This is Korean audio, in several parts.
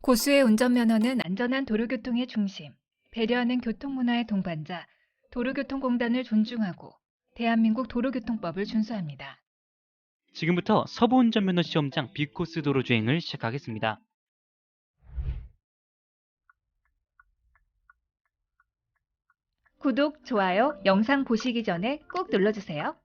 고수의 운전면허는 안전한 도로교통의 중심, 배려하는 교통문화의 동반자, 도로교통공단을 존중하고 대한민국 도로교통법을 준수합니다. 지금부터 서부운전면허 시험장 B코스 도로 주행을 시작하겠습니다. 구독, 좋아요, 영상 보시기 전에 꼭 눌러주세요.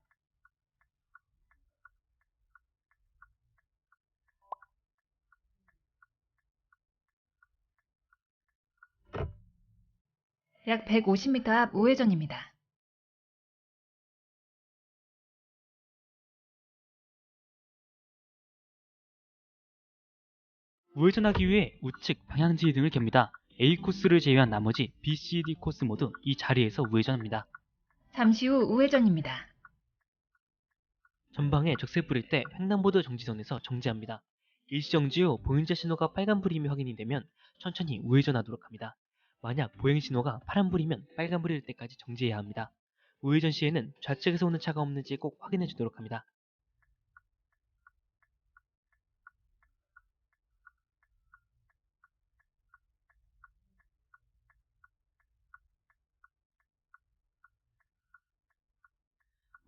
약 150m 앞 우회전입니다. 우회전하기 위해 우측 방향지휘 등을 켭니다. A코스를 제외한 나머지 B, C, D 코스 모두 이 자리에서 우회전합니다. 잠시 후 우회전입니다. 전방에 적색 불일 때 횡단보도 정지선에서 정지합니다. 일시정지 후 보행자 신호가 빨간불임이 확인이 되면 천천히 우회전하도록 합니다. 만약 보행 신호가 파란불이면 빨간불일 때까지 정지해야 합니다. 우회전 시에는 좌측에서 오는 차가 없는지 꼭 확인해 주도록 합니다.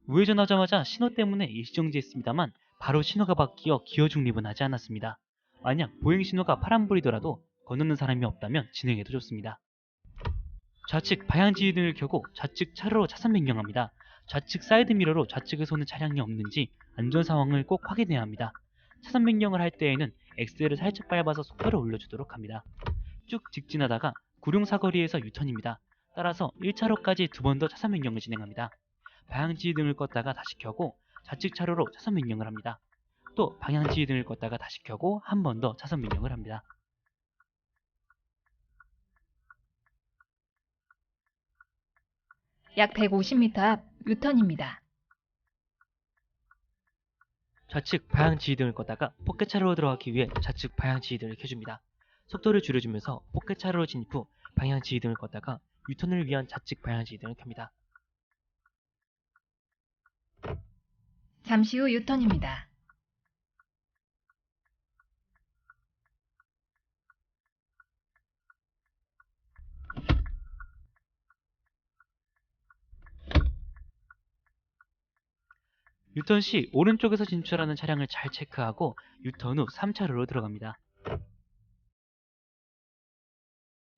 우회전하자마자 신호 때문에 일시정지했습니다만 바로 신호가 바뀌어 기어 중립은 하지 않았습니다. 만약 보행 신호가 파란불이더라도 건너는 사람이 없다면 진행해도 좋습니다. 좌측 방향지휘 등을 켜고 좌측 차로로 차선 변경합니다. 좌측 사이드미러로 좌측에서 오는 차량이 없는지 안전 상황을 꼭 확인해야 합니다. 차선 변경을 할 때에는 엑셀을 살짝 밟아서 속도를 올려주도록 합니다. 쭉 직진하다가 구룡 사거리에서 유턴입니다. 따라서 1차로까지 두 번 더 차선 변경을 진행합니다. 방향지휘 등을 껐다가 다시 켜고 좌측 차로로 차선 변경을 합니다. 또 방향지휘 등을 껐다가 다시 켜고 한 번 더 차선 변경을 합니다. 약 150m 앞 유턴입니다. 좌측 방향지휘 등을 껐다가 포켓차로로 들어가기 위해 좌측 방향지휘 등을 켜줍니다. 속도를 줄여주면서 포켓차로로 진입 후 방향지휘 등을 껐다가 유턴을 위한 좌측 방향지휘 등을 켭니다. 잠시 후 유턴입니다. 유턴 시 오른쪽에서 진출하는 차량을 잘 체크하고 유턴 후 3차로로 들어갑니다.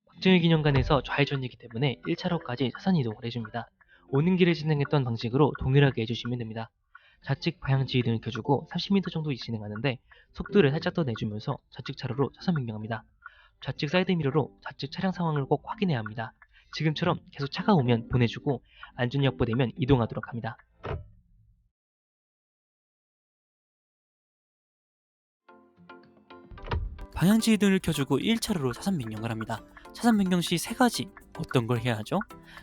박정희 기념관에서 좌회전이기 때문에 1차로까지 차선 이동을 해줍니다. 오는 길에 진행했던 방식으로 동일하게 해주시면 됩니다. 좌측 방향지휘 등을 켜주고 30m 정도 진행하는데 속도를 살짝 더 내주면서 좌측 차로로 차선 변경합니다. 좌측 사이드미러로 좌측 차량 상황을 꼭 확인해야 합니다. 지금처럼 계속 차가 오면 보내주고 안전이 확보되면 이동하도록 합니다. 방향지휘 등을 켜주고 1차로로 차선 변경을 합니다. 차선 변경 시 세 가지 어떤 걸 해야 하죠?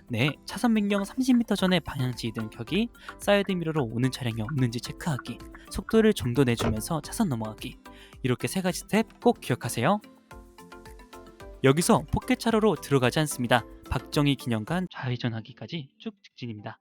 네, 차선 변경 30m 전에 방향지휘 등 켜기, 사이드미러로 오는 차량이 없는지 체크하기, 속도를 좀 더 내주면서 차선 넘어가기. 이렇게 세 가지 스텝 꼭 기억하세요. 여기서 포켓차로로 들어가지 않습니다. 박정희 기념관 좌회전하기까지 쭉 직진입니다.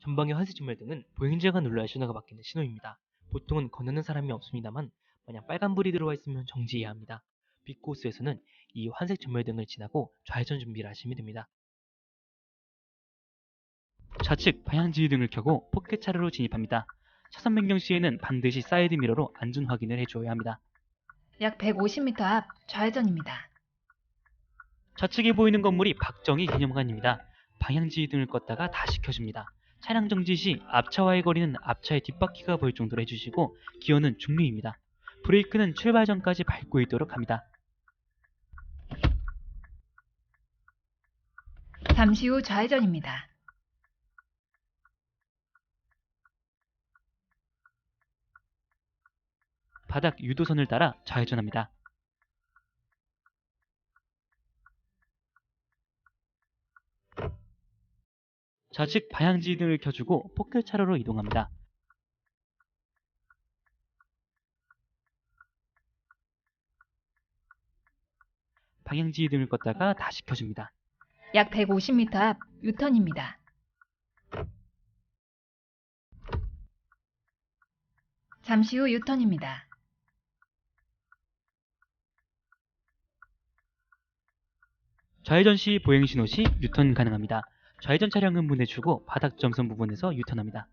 전방의 환시 증멸등은 보행자가 눌러야 신호가 바뀌는 신호입니다. 보통은 건너는 사람이 없습니다만 만약 빨간불이 들어와 있으면 정지해야 합니다. B코스에서는 이 환색 전멸등을 지나고 좌회전 준비를 하시면 됩니다. 좌측 방향지휘 등을 켜고 포켓차로로 진입합니다. 차선 변경 시에는 반드시 사이드미러로 안전 확인을 해줘야 합니다. 약 150m 앞 좌회전입니다. 좌측에 보이는 건물이 박정희 기념관입니다. 방향지휘 등을 껐다가 다시 켜줍니다. 차량 정지 시 앞차와의 거리는 앞차의 뒷바퀴가 보일 정도로 해주시고 기어는 중류입니다. 브레이크는 출발 전까지 밟고 있도록 합니다. 잠시 후 좌회전입니다. 바닥 유도선을 따라 좌회전합니다. 좌측 방향지등을 켜주고 포켓 차로로 이동합니다. 방향지등을 껐다가 다시 켜줍니다. 약 150m 앞 유턴입니다. 잠시 후 유턴입니다. 좌회전 시 보행 신호 시 유턴 가능합니다. 좌회전 차량은 보내주고 바닥 점선 부분에서 유턴합니다.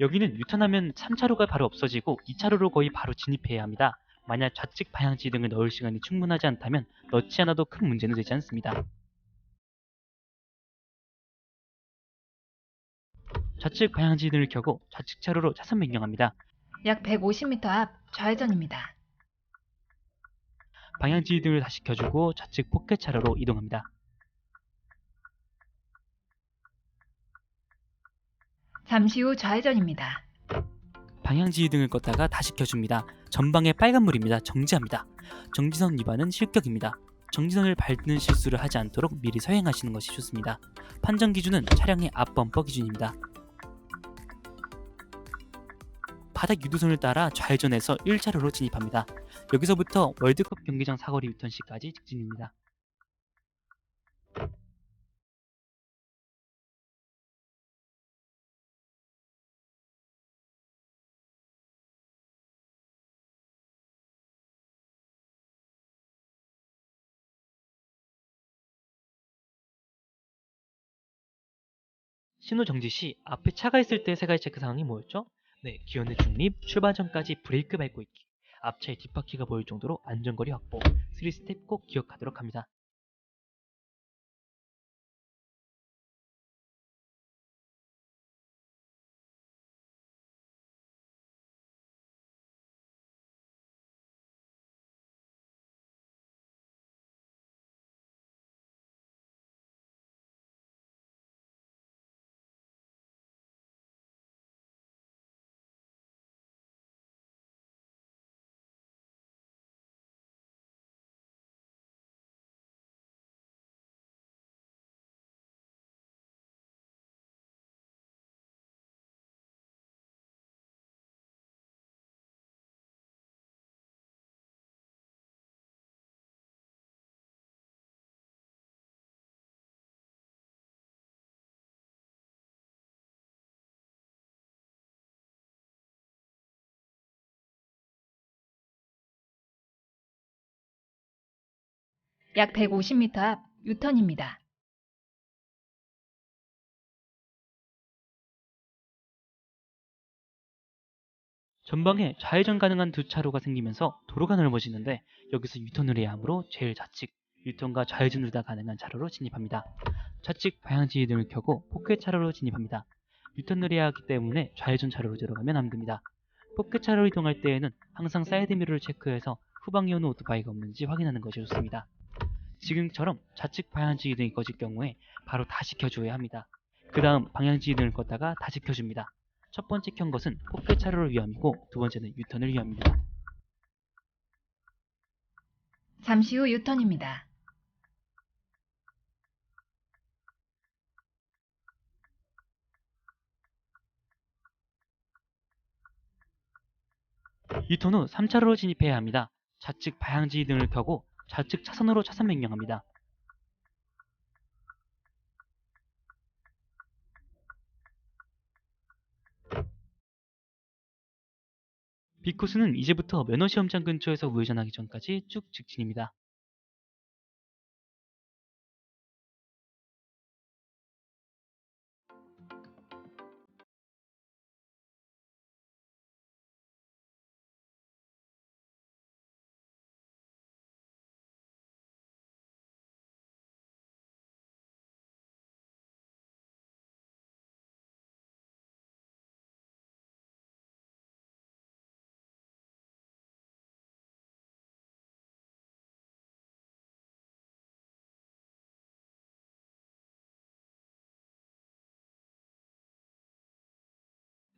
여기는 유턴하면 3차로가 바로 없어지고 2차로로 거의 바로 진입해야 합니다. 만약 좌측 방향지등을 넣을 시간이 충분하지 않다면 넣지 않아도 큰 문제는 되지 않습니다. 좌측 방향지등을 켜고 좌측 차로로 차선 변경합니다. 약 150m 앞 좌회전입니다. 방향지등을 다시 켜주고 좌측 포켓 차로로 이동합니다. 잠시 후 좌회전입니다. 방향지휘등을 껐다가 다시 켜줍니다. 전방에 빨간불입니다. 정지합니다. 정지선 위반은 실격입니다. 정지선을 밟는 실수를 하지 않도록 미리 서행하시는 것이 좋습니다. 판정 기준은 차량의 앞범퍼 기준입니다. 바닥 유도선을 따라 좌회전해서 1차로로 진입합니다. 여기서부터 월드컵 경기장 사거리 유턴시까지 직진입니다. 신호 정지 시 앞에 차가 있을 때 세 가지 체크 사항이 뭐였죠? 네, 기어의 중립, 출발 전까지 브레이크 밟고 있기, 앞차의 뒷바퀴가 보일 정도로 안전거리 확보, 3스텝 꼭 기억하도록 합니다. 약 150m 앞 유턴입니다. 전방에 좌회전 가능한 두 차로가 생기면서 도로가 넓어지는데 여기서 유턴을 해야 하므로 제일 좌측, 유턴과 좌회전을 다 가능한 차로로 진입합니다. 좌측 방향지휘등을 켜고 포켓 차로로 진입합니다. 유턴을 해야 하기 때문에 좌회전 차로로 들어가면 안 됩니다. 포켓 차로로 이동할 때에는 항상 사이드 미러를 체크해서 후방에 오는 오토바이가 없는지 확인하는 것이 좋습니다. 지금처럼 좌측 방향지휘등이 꺼질 경우에 바로 다시 켜줘야 합니다. 그 다음 방향지휘등을 껐다가 다시 켜줍니다. 첫 번째 켠 것은 포켓 차로를 위함이고 두 번째는 유턴을 위함입니다. 잠시 후 유턴입니다. 유턴 후 3차로로 진입해야 합니다. 좌측 방향지휘등을 켜고 좌측 차선으로 차선 변경합니다. B코스는 이제부터 면허시험장 근처에서 우회전하기 전까지 쭉 직진입니다.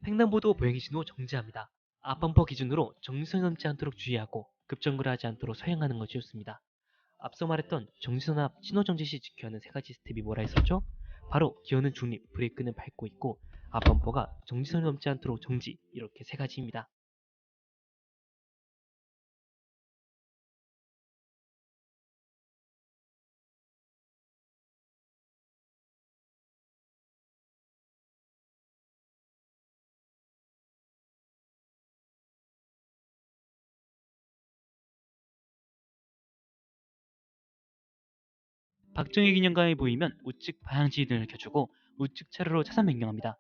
횡단보도 보행신호 정지합니다. 앞범퍼 기준으로 정지선을 넘지 않도록 주의하고 급정거를 하지 않도록 서행하는 것이 좋습니다. 앞서 말했던 정지선 앞 신호정지 시 지켜야 하는 세 가지 스텝이 뭐라 했었죠? 바로 기어는 중립, 브레이크는 밟고 있고 앞범퍼가 정지선을 넘지 않도록 정지, 이렇게 세 가지입니다. 박정희 기념관에 보이면 우측 방향지휘등을 켜주고 우측 차로로 차선 변경합니다.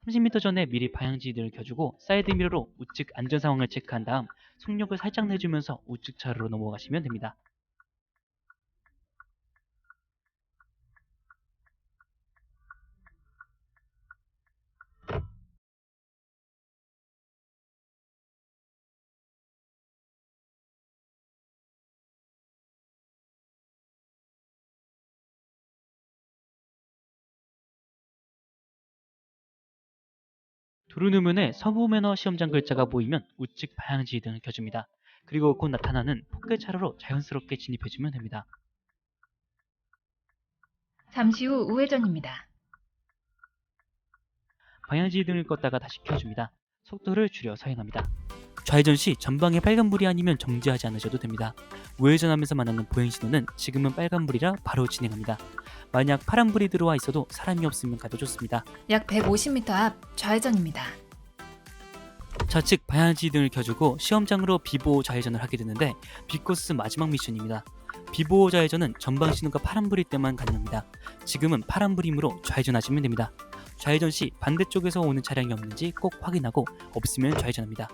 30m 전에 미리 방향지휘등을 켜주고 사이드미러로 우측 안전 상황을 체크한 다음 속력을 살짝 내주면서 우측 차로로 넘어가시면 됩니다. 도로 노면에 서부 매너 시험장 글자가 보이면 우측 방향지휘등을 켜줍니다. 그리고 곧 나타나는 포켓 차로로 자연스럽게 진입해주면 됩니다. 잠시 후 우회전입니다. 방향지휘등을 껐다가 다시 켜줍니다. 속도를 줄여 서행합니다. 좌회전 시 전방에 빨간불이 아니면 정지하지 않으셔도 됩니다. 우회전하면서 만나는 보행신호는 지금은 빨간불이라 바로 진행합니다. 만약 파란불이 들어와 있어도 사람이 없으면 가도 좋습니다. 약 150m 앞 좌회전입니다. 좌측 방향지휘등을 켜주고 시험장으로 비보호 좌회전을 하게 되는데 B코스 마지막 미션입니다. 비보호 좌회전은 전방 신호가 파란불일 때만 가능합니다. 지금은 파란불이므로 좌회전하시면 됩니다. 좌회전 시 반대쪽에서 오는 차량이 없는지 꼭 확인하고 없으면 좌회전합니다.